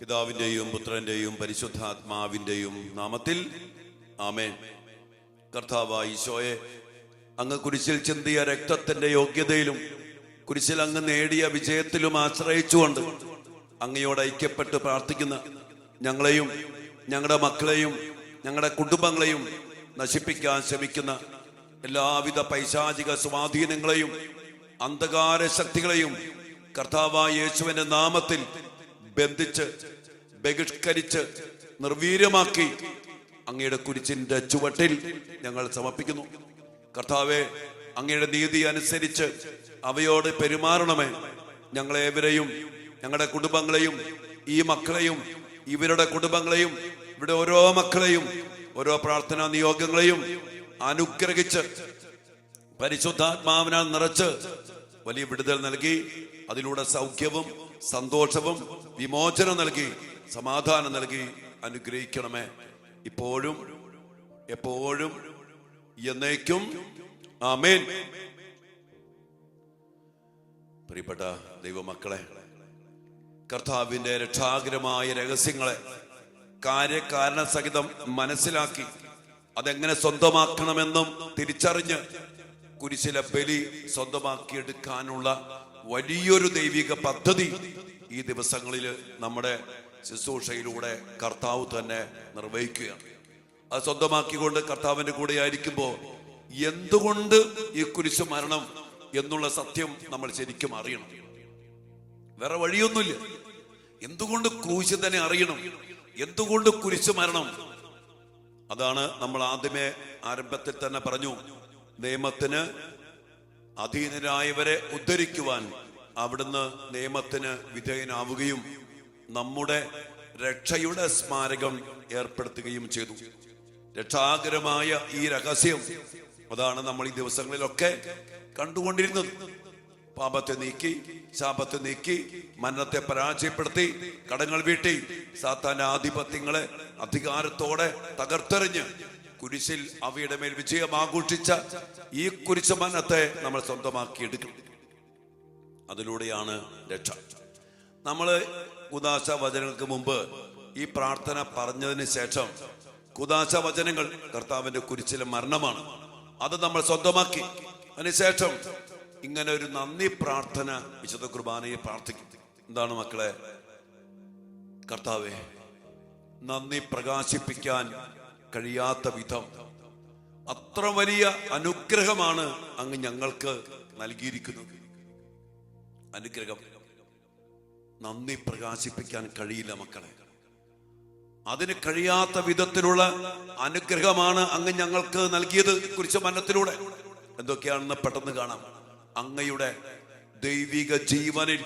പിതാവിന്റെയും പുത്രന്റെയും പരിശുദ്ധാത്മാവിന്റെയും നാമത്തിൽ ആമേൻ. കർത്താവായ ഈശോയെ, അങ്ങ് കുരിശിൽ ചിന്തിയ രക്തത്തിന്റെ യോഗ്യതയിലും കുരിശിൽ അങ്ങ് നേടിയ വിജയത്തിലും ആശ്രയിച്ചുകൊണ്ട് അങ്ങയോട് ഐക്യപ്പെട്ട് പ്രാർത്ഥിക്കുന്ന ഞങ്ങളെയും ഞങ്ങളുടെ മക്കളെയും ഞങ്ങളുടെ കുടുംബങ്ങളെയും നശിപ്പിക്കാൻ ശ്രമിക്കുന്ന എല്ലാവിധ പൈശാചിക സ്വാധീനങ്ങളെയും അന്ധകാര ശക്തികളെയും കർത്താവായ യേശുവിന്റെ നാമത്തിൽ ബന്ധിച്ച് ബഹിഷ്കരിച്ച് നിർവീര്യമാക്കി അങ്ങയുടെ കുരിശിന്റെ ചുവട്ടിൽ ഞങ്ങൾ സമർപ്പിക്കുന്നു. കർത്താവെ, അങ്ങയുടെ നീതി അനുസരിച്ച് അവയോട് പെരുമാറണമേ. ഞങ്ങളേവരെയും ഞങ്ങളുടെ കുടുംബങ്ങളെയും ഈ മക്കളെയും ഇവരുടെ കുടുംബങ്ങളെയും ഇവിടെ ഓരോ മക്കളെയും ഓരോ പ്രാർത്ഥനാ നിയോഗങ്ങളെയും അനുഗ്രഹിച്ച് പരിശുദ്ധാത്മാവിനാൽ നിറച്ച് വലിയ വിടുതൽ നൽകി അതിലൂടെ സൗഖ്യവും സന്തോഷവും വിമോചനം നൽകി സമാധാനം നൽകി അനുഗ്രഹിക്കണമേ. ഇപ്പോഴും എപ്പോഴും എന്നേക്കും ആമേൻ. പ്രിയപ്പെട്ട ദൈവമക്കളെ, കർത്താവിന്റെ രക്ഷാകരമായ രഹസ്യങ്ങളെ കാര്യകാരണ സഹിതം മനസ്സിലാക്കി അതെങ്ങനെ സ്വന്തമാക്കണമെന്നും തിരിച്ചറിഞ്ഞ് കുരിശിലെ ബലി സ്വന്തമാക്കിയെടുക്കാനുള്ള വലിയൊരു ദൈവിക പദ്ധതി ഈ ദിവസങ്ങളിൽ നമ്മുടെ ശുശ്രൂഷയിലൂടെ കർത്താവ് തന്നെ നിർവഹിക്കുകയാണ്. അത് സ്വന്തമാക്കിക്കൊണ്ട് കർത്താവിന്റെ കൂടെ ആയിരിക്കുമ്പോൾ എന്തുകൊണ്ട് ഈ കുരിശ് മരണം എന്നുള്ള സത്യം നമ്മൾ ശരിക്കും അറിയണം. വേറെ വഴിയൊന്നുമില്ല. എന്തുകൊണ്ട് ക്രൂശ് തന്നെ അറിയണം, എന്തുകൊണ്ട് കുരിശ് മരണം. അതാണ് നമ്മൾ ആദ്യമേ ആരംഭത്തിൽ തന്നെ പറഞ്ഞു. നിയമത്തിന് അധീനരായവരെ ഉദ്ധരിക്കുവാൻ അവിടുന്ന് നിയമത്തിന് വിധേയനാവുകയും നമ്മുടെ രക്ഷയുടെ സ്മാരകം ഏർപ്പെടുത്തുകയും ചെയ്തു. രക്ഷാകരമായ ഈ രഹസ്യം അതാണ് നമ്മൾ ഈ ദിവസങ്ങളിലൊക്കെ കണ്ടുകൊണ്ടിരുന്നത്. പാപത്തെ നീക്കി, ശാപത്തെ നീക്കി, മരണത്തെ പരാജയപ്പെടുത്തി, കടങ്ങൾ വീട്ടി, സാത്താന്റെ ആധിപത്യങ്ങളെ അധികാരത്തോടെ തകർത്തെറിഞ്ഞ് കുരിശിൽ അവയുടെ മേൽ വിജയം ആഘോഷിച്ച ഈ കുരിശ് മരണത്തെ നമ്മൾ സ്വന്തമാക്കിയെടുക്കും. അതിലൂടെയാണ് രക്ഷ. നമ്മൾ കുദാശ വചനങ്ങൾക്ക് മുമ്പ് ഈ പ്രാർത്ഥന പറഞ്ഞതിന് ശേഷം കുദാശ വചനങ്ങൾ കർത്താവിന്റെ കുരിശിലെ മരണമാണ്. അത് നമ്മൾ സ്വന്തമാക്കി. അതിനുശേഷം ഇങ്ങനെ ഒരു നന്ദി പ്രാർത്ഥന വിശുദ്ധ കുർബാനയെ പ്രാർത്ഥിക്കും. എന്താണ് മക്കളെ? കർത്താവേ, നന്ദി പ്രകാശിപ്പിക്കാൻ കഴിയാത്ത വിധം അത്ര വലിയ അനുഗ്രഹമാണ് അങ്ങ് ഞങ്ങൾക്ക് നൽകിയിരിക്കുന്നത്. അനുഗ്രഹം നന്ദി പ്രകാശിപ്പിക്കാൻ കഴിയില്ല മക്കളെ. അതിന് കഴിയാത്ത വിധത്തിലുള്ള അനുഗ്രഹമാണ് അങ്ങ് ഞങ്ങൾക്ക് നൽകിയത് കുരിശ് മരണത്തിലൂടെ. എന്തൊക്കെയാണെന്ന് പെട്ടെന്ന് കാണാം. അങ്ങയുടെ ദൈവിക ജീവനിൽ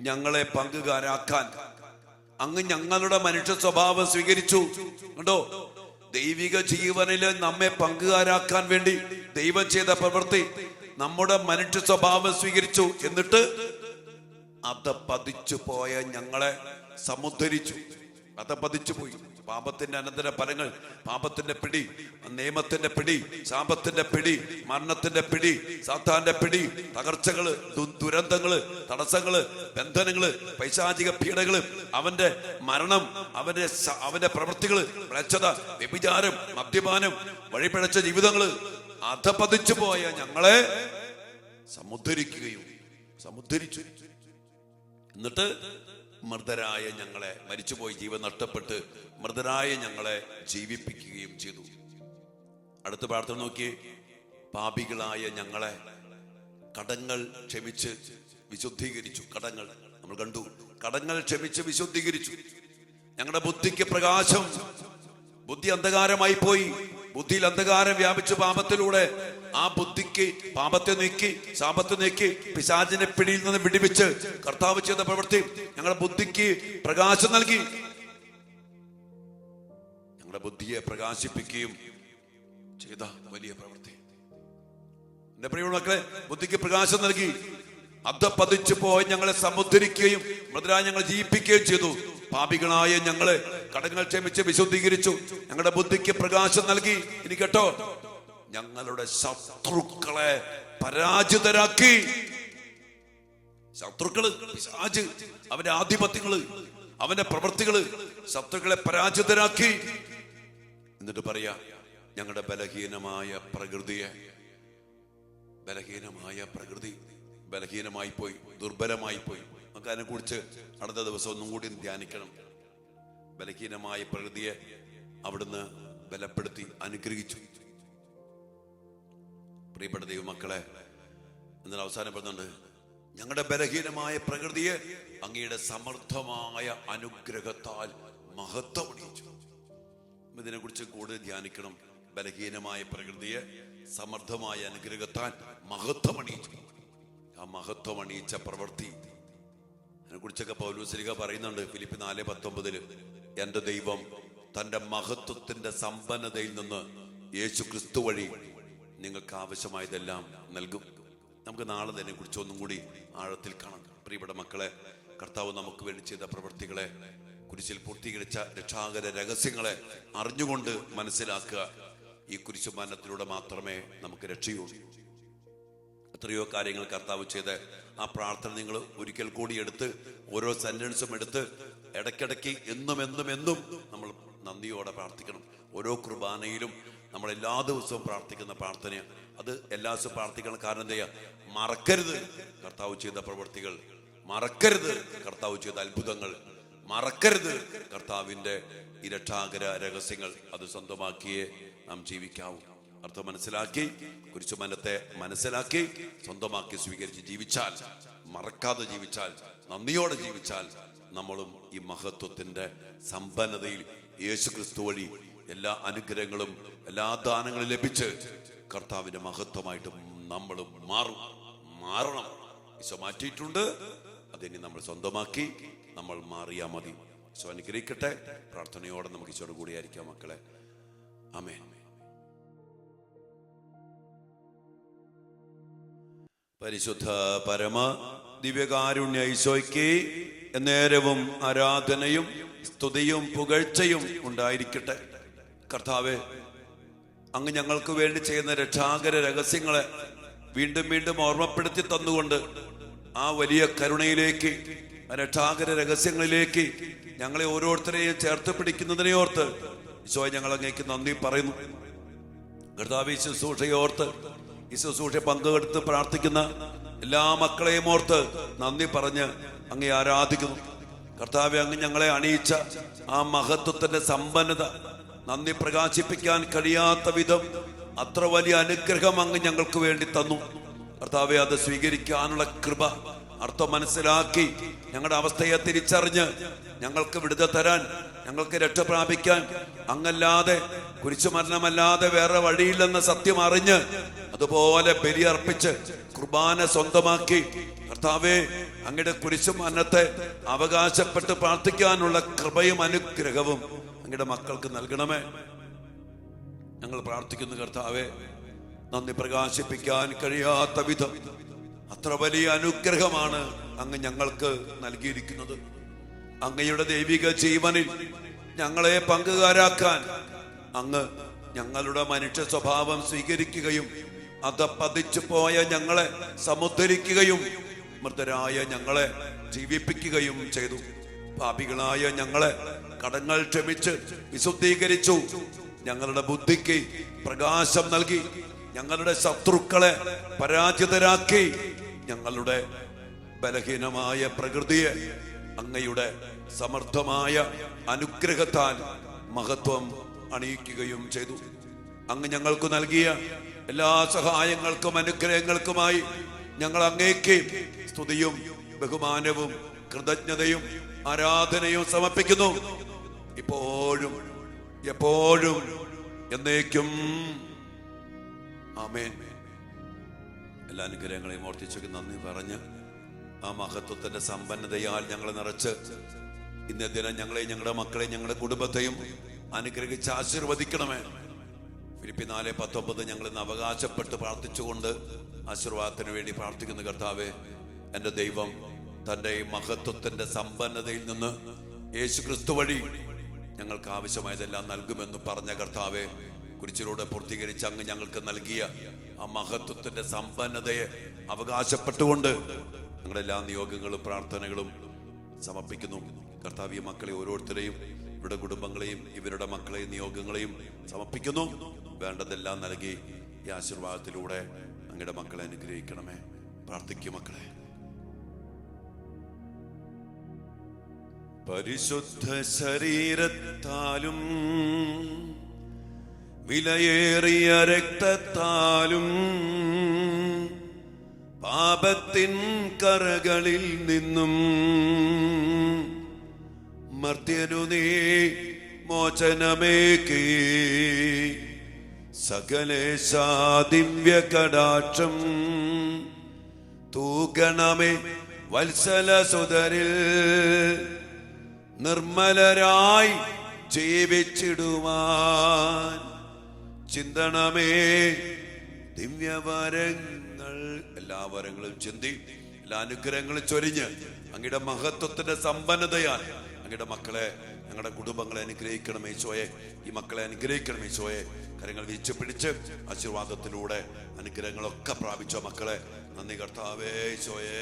ഞങ്ങളെ പങ്കുകാരാക്കാൻ അങ്ങ് ഞങ്ങളുടെ മനുഷ്യ സ്വഭാവം സ്വീകരിച്ചു. കണ്ടോ? ദൈവിക ജീവനില് നമ്മെ പങ്കുകാരാക്കാൻ വേണ്ടി ദൈവം ചെയ്ത പ്രവൃത്തി നമ്മുടെ മനുഷ്യ സ്വഭാവം സ്വീകരിച്ചു. എന്നിട്ട് അത് പതിച്ചു പോയ ഞങ്ങളെ സമുദ്ധരിച്ചു. അത് പതിച്ചു പോയി. പാപത്തിന്റെ അനന്തര ഫലങ്ങൾ, പാപത്തിന്റെ പിടി, നിയമത്തിന്റെ പിടി, ശാപത്തിന്റെ പിടി, മരണത്തിന്റെ പിടി, സാത്താന്റെ പിടി, തകർച്ചകള്, ദുരന്തങ്ങള്, തടസ്സങ്ങള്, ബന്ധനങ്ങള്, പൈശാചിക പീഡകള്, അവന്റെ മരണം, അവന്റെ പ്രവൃത്തികള്, മ്ലേച്ഛത, വ്യഭിചാരം, മദ്യപാനം, വഴിപിഴച്ച ജീവിതങ്ങള്, അധപതിച്ചു പോയ ഞങ്ങളെ സമുദ്ധരിച്ചു. എന്നിട്ട് മൃതരായ ഞങ്ങളെ, മരിച്ചുപോയി ജീവൻ നഷ്ടപ്പെട്ട് മൃതരായ ഞങ്ങളെ ജീവിപ്പിക്കുകയും ചെയ്തു. അടുത്ത പ്രാർത്ഥന നോക്കിയേ. പാപികളായ ഞങ്ങളെ കടങ്ങൾ ക്ഷമിച്ച് വിശുദ്ധീകരിച്ചു. കടങ്ങൾ നമ്മൾ കണ്ടു. കടങ്ങൾ ക്ഷമിച്ച് വിശുദ്ധീകരിച്ചു. ഞങ്ങളുടെ ബുദ്ധിക്ക് പ്രകാശം. ബുദ്ധി അന്ധകാരമായി പോയി. ബുദ്ധിയിൽ അന്ധകാരം വ്യാപിച്ചു പാപത്തിലൂടെ. ആ ബുദ്ധിക്ക് പാപത്തെ നീക്കി, ശാപത്തെ നീക്കി, പിശാചിനെ പിടിയിൽ നിന്ന് വിടിവിച്ച് കർത്താവ് ചെയ്ത പ്രവൃത്തി ഞങ്ങളുടെ ബുദ്ധിക്ക് പ്രകാശം നൽകി. ഞങ്ങളുടെ ബുദ്ധിയെ പ്രകാശിപ്പിക്കുകയും ചെയ്ത വലിയ പ്രവൃത്തി. എന്റെ പ്രിയ മക്കളെ, ബുദ്ധിക്ക് പ്രകാശം നൽകി. അധപതിച്ചു പോയി ഞങ്ങളെ സമുദ്ധരിക്കുകയും മൃതരായ ഞങ്ങളെ ജീവിപ്പിക്കുകയും ചെയ്തു. പാപികളായ ഞങ്ങളെ കടങ്ങൾ ക്ഷമിച്ച് വിശുദ്ധീകരിച്ചു. ഞങ്ങളുടെ ബുദ്ധിക്ക് പ്രകാശം നൽകി. ഇനി കേട്ടോ, ഞങ്ങളുടെ ശത്രുക്കളെ പരാജിതരാക്കി. ശത്രുക്കള്, പിശാച്, അവന്റെ ആധിപത്യങ്ങള്, അവന്റെ പ്രവൃത്തികള് ശത്രുക്കളെ പരാജിതരാക്കി. എന്നിട്ട് പറയാ, ഞങ്ങളുടെ ബലഹീനമായ പ്രകൃതി ബലഹീനമായി പോയി, ദുർബലമായി പോയി. നമുക്ക് അതിനെ കുറിച്ച് അടുത്ത ദിവസം ഒന്നും കൂടി ധ്യാനിക്കണം. ബലഹീനമായ പ്രകൃതിയെ അവിടുന്ന് ബലപ്പെടുത്തി അനുഗ്രഹിച്ചു. പ്രിയപ്പെട്ട ദൈവമക്കളെ, എന്നാൽ അവസാനപ്പെടുന്നുണ്ട്, ഞങ്ങളുടെ ബലഹീനമായ പ്രകൃതിയെ അങ്ങയുടെ സമർത്ഥമായ അനുഗ്രഹത്താൽ മഹത്വമണിയിച്ചു. ഇതിനെ കുറിച്ച് കൂടുതൽ ധ്യാനിക്കണം. ബലഹീനമായ പ്രകൃതിയെ സമർത്ഥമായ അനുഗ്രഹത്താൽ മഹത്വമണിയിച്ചു. ആ മഹത്വമണിയിച്ച പ്രവൃത്തി അതിനെ കുറിച്ചൊക്കെ പൗലോസ്ലീഹ പറയുന്നുണ്ട് ഫിലിപ്പി 4:19. എന്റെ ദൈവം തന്റെ മഹത്വത്തിന്റെ സമ്പന്നതയിൽ നിന്ന് യേശു ക്രിസ്തു വഴി നിങ്ങൾക്ക് ആവശ്യമായതെല്ലാം നൽകും. നമുക്ക് നാളെ തന്നെ കുറിച്ച് ഒന്നും കൂടി ആഴത്തിൽ കാണാം. പ്രിയപ്പെട്ട മക്കളെ, കർത്താവ് നമുക്ക് വേണ്ടി ചെയ്ത പ്രവൃത്തികളെ, കുരിശിൽ പൂർത്തീകരിച്ച രക്ഷാകര രഹസ്യങ്ങളെ അറിഞ്ഞുകൊണ്ട് മനസ്സിലാക്കുക. ഈ കുരിശുമരണത്തിലൂടെ മാത്രമേ നമുക്ക് രക്ഷയുള്ളൂ. എത്രയോ കാര്യങ്ങൾ കർത്താവ് ചെയ്ത് ആ പ്രാർത്ഥന നിങ്ങൾ ഒരിക്കൽ കൂടി എടുത്ത് ഓരോ സെന്റൻസും എടുത്ത് ഇടയ്ക്കിടയ്ക്ക് എന്നും നമ്മൾ നന്ദിയോടെ പ്രാർത്ഥിക്കണം. ഓരോ കുർബാനയിലും നമ്മൾ എല്ലാ ദിവസവും പ്രാർത്ഥിക്കുന്ന പ്രാർത്ഥന അത് എല്ലാ ദിവസവും പ്രാർത്ഥിക്കണം. കാരണം എന്താ ചെയ്യുക? മറക്കരുത് കർത്താവ് ചെയ്ത പ്രവൃത്തികൾ, മറക്കരുത് കർത്താവ് ചെയ്ത അത്ഭുതങ്ങൾ, മറക്കരുത് കർത്താവിന്റെ ഈ രക്ഷാകര രഹസ്യങ്ങൾ. അത് സ്വന്തമാക്കിയേ നാം ജീവിക്കാവൂ. അർത്ഥം മനസ്സിലാക്കി, കുരിശുമരണത്തെ മനസ്സിലാക്കി സ്വന്തമാക്കി സ്വീകരിച്ച് ജീവിച്ചാൽ, മറക്കാതെ ജീവിച്ചാൽ, നന്ദിയോടെ ജീവിച്ചാൽ, നമ്മളും ഈ മഹത്വത്തിന്റെ സമ്പന്നതയിൽ യേശു ക്രിസ്തു വഴി എല്ലാ അനുഗ്രഹങ്ങളും എല്ലാ ദാനങ്ങളും ലഭിച്ച് കർത്താവിന്റെ മഹത്വമായിട്ട് നമ്മളും മാറണം. ഈശോ മാറ്റിയിട്ടുണ്ട്. അതിനി നമ്മൾ സ്വന്തമാക്കി നമ്മൾ മാറിയാൽ മതി. ഈശോ അനുഗ്രഹിക്കട്ടെ. പ്രാർത്ഥനയോടെ നമുക്ക് ഈശോയോട് കൂടിയായിരിക്കാം മക്കളെ. ആമേൻ. പരിശുദ്ധ പരമ ദിവ്യകാരുണ്യ ഈശോയ്ക്ക് നേരവും ആരാധനയും സ്തുതിയും പുകഴ്ചയും ഉണ്ടായിരിക്കട്ടെ. കർത്താവേ, അങ്ങ് ഞങ്ങൾക്ക് വേണ്ടി ചെയ്യുന്ന രക്ഷാകര രഹസ്യങ്ങളെ വീണ്ടും ഓർമ്മപ്പെടുത്തി തന്നുകൊണ്ട് ആ വലിയ കരുണയിലേക്ക്, രക്ഷാകര രഹസ്യങ്ങളിലേക്ക് ഞങ്ങളെ ഓരോരുത്തരെയും ചേർത്ത് പിടിക്കുന്നതിനെ ഓർത്ത് ഈശോയെ ഞങ്ങൾ അങ്ങേക്ക് നന്ദി പറയുന്നു. കർത്താവ്, ഈ ശുശ്രൂഷയോർത്ത്, ഈ ശുശ്രൂഷ പങ്കെടുത്ത് പ്രാർത്ഥിക്കുന്ന എല്ലാ മക്കളെയും ഓർത്ത് നന്ദി പറഞ്ഞ് അങ്ങേ ആരാധിക്കുന്നു. കർത്താവെ, അങ്ങ് ഞങ്ങളെ അണിയിച്ച ആ മഹത്വത്തിന്റെ സമ്പന്നത നന്ദി പ്രകാശിപ്പിക്കാൻ കഴിയാത്ത വിധം അത്ര വലിയ അനുഗ്രഹം അങ്ങ് ഞങ്ങൾക്ക് വേണ്ടി തന്നു. കർത്താവെ, അത് സ്വീകരിക്കാനുള്ള കൃപ, അർത്ഥം മനസ്സിലാക്കി ഞങ്ങളുടെ അവസ്ഥയെ തിരിച്ചറിഞ്ഞ് ഞങ്ങൾക്ക് വിടുതൽ തരാൻ, ഞങ്ങൾക്ക് രക്ഷ പ്രാപിക്കാൻ അങ്ങല്ലാതെ, കുരിശുമരണമല്ലാതെ വേറെ വഴിയില്ലെന്ന സത്യം അറിഞ്ഞ് അതുപോലെ ബലിയർപ്പിച്ച് കുർബാന സ്വന്തമാക്കി കർത്താവേ, അങ്ങയുടെ കുരിശുമരണത്തെ അവകാശപ്പെട്ട് പ്രാർത്ഥിക്കാനുള്ള കൃപയും അനുഗ്രഹവും അങ്ങയുടെ മക്കൾക്ക് നൽകണമേ. ഞങ്ങൾ പ്രാർത്ഥിക്കുന്നു കർത്താവേ, നന്ദി പ്രകാശിപ്പിക്കാൻ കഴിയാത്ത വിധം അത്ര വലിയ അനുഗ്രഹമാണ് അങ്ങ് ഞങ്ങൾക്ക് നൽകിയിരിക്കുന്നത്. അങ്ങയുടെ ദൈവിക ജീവനിൽ ഞങ്ങളെ പങ്കുകാരാക്കാൻ അങ്ങ് ഞങ്ങളുടെ മനുഷ്യ സ്വഭാവം സ്വീകരിക്കുകയും അത് പതിച്ചു പോയ ഞങ്ങളെ സമുദ്ധരിക്കുകയും മൃതരായ ഞങ്ങളെ ജീവിപ്പിക്കുകയും ചെയ്തു. പാപികളായ ഞങ്ങളെ കടങ്ങൾ ക്ഷമിച്ച് വിശുദ്ധീകരിച്ചു. ഞങ്ങളുടെ ബുദ്ധിക്ക് പ്രകാശം നൽകി, ഞങ്ങളുടെ ശത്രുക്കളെ പരാജിതരാക്കി, ഞങ്ങളുടെ ബലഹീനമായ പ്രകൃതിയെ അങ്ങയുടെ സമർത്ഥമായ അനുഗ്രഹത്താൽ മഹത്വം അണിയിക്കുകയും ചെയ്തു. അങ്ങ് ഞങ്ങൾക്ക് നൽകിയ എല്ലാ സഹായങ്ങൾക്കും അനുഗ്രഹങ്ങൾക്കുമായി ഞങ്ങൾ അങ്ങേക്ക് സ്തുതിയും ബഹുമാനവും കൃതജ്ഞതയും ആരാധനയും സമർപ്പിക്കുന്നു. ഇപ്പോഴും എപ്പോഴും എന്നേക്കും. ആമേൻ. എല്ലാ അനുഗ്രഹങ്ങളെയും ഓർത്തിച്ചു നന്ദി പറഞ്ഞ് ആ മഹത്വത്തിന്റെ സമ്പന്നതയാൽ ഞങ്ങളെ നിറച്ച് ഇന്നേ ദിനം ഞങ്ങളെയും ഞങ്ങളുടെ മക്കളെയും ഞങ്ങളുടെ കുടുംബത്തെയും അനുഗ്രഹിച്ച് ആശീർവദിക്കണമേ. ഫിലിപ്പി 4:19 ഞങ്ങൾ ഇന്ന് അവകാശപ്പെട്ട് പ്രാർത്ഥിച്ചുകൊണ്ട് ആശീർവാദത്തിന് വേണ്ടി പ്രാർത്ഥിക്കുന്ന കർത്താവേ, എൻ്റെ ദൈവം തൻ്റെ ഈ മഹത്വത്തിന്റെ സമ്പന്നതയിൽ നിന്ന് യേശു ക്രിസ്തു വഴി ഞങ്ങൾക്ക് ആവശ്യമായതെല്ലാം നൽകുമെന്ന് പറഞ്ഞ കർത്താവേ, കുരിശിലൂടെ പൂർത്തീകരിച്ച് അങ്ങ് ഞങ്ങൾക്ക് നൽകിയ ആ മഹത്വത്തിന്റെ സമ്പന്നതയെ അവകാശപ്പെട്ടുകൊണ്ട് ഞങ്ങളുടെ എല്ലാ നിയോഗങ്ങളും പ്രാർത്ഥനകളും സമർപ്പിക്കുന്നു. കർത്താവ് ഈ മക്കളെ ഓരോരുത്തരെയും, ഇവരുടെ കുടുംബങ്ങളെയും ഇവരുടെ മക്കളെയും നിയോഗങ്ങളെയും സമർപ്പിക്കുന്നു. വേണ്ടതെല്ലാം നൽകി ഈ ആശീർവാദത്തിലൂടെ അങ്ങയുടെ മക്കളെ അനുഗ്രഹിക്കണമേ. പ്രാർത്ഥിക്കും മക്കളെ. പരിശുദ്ധ ശരീരത്താലും വിലയേറിയ രക്തത്താലും പാപത്തിൻ കറകളിൽ നിന്നും മർത്യനു നീ മോചനമേകി സകലേശാ ദിവ്യ കടാക്ഷം തൂകണമേ വത്സല സുതരിൽ നിർമ്മലരായി ജീവിച്ചിടുവാൻ ചിന്തണമേ ദിവ്യവരങ്ങൾ. എല്ലാ വരങ്ങളും ചിന്തി, എല്ലാ അനുഗ്രഹങ്ങളും ചൊരിഞ്ഞ് അങ്ങയുടെ മഹത്വത്തിന്റെ സമ്പന്നതയാൽ അങ്ങയുടെ മക്കളെ, ഞങ്ങളുടെ കുടുംബങ്ങളെ അനുഗ്രഹിക്കണമേ ഈശോയെ. ഈ മക്കളെ അനുഗ്രഹിക്കണമേ ഈശോയെ. കരങ്ങൾ വീഴ്ച പിടിച്ച് ആശീർവാദത്തിലൂടെ അനുഗ്രഹങ്ങളൊക്കെ പ്രാപിച്ച മക്കളെ നന്ദി കർത്താവേ ഈശോയെ.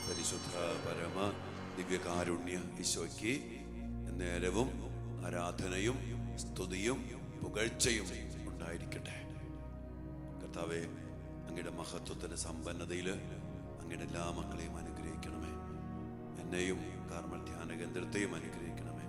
പരിശുദ്ധ പരമ ദിവ്യകാരുണ്യ ഈശോയ്ക്ക് നേരവും ആരാധനയും സ്തുതിയും പുകഴ്ചയും ഉണ്ടായിരിക്കട്ടെ. കർത്താവേ, അങ്ങയുടെ മഹത്വത്തിന്റെ സമ്പന്നതയിൽ അങ്ങയുടെ എല്ലാ മക്കളെയും അനുഗ്രഹിക്കണമേ. എന്നെയും കാർമൽ ധ്യാന കേന്ദ്രത്തെയും അനുഗ്രഹിക്കണമേ.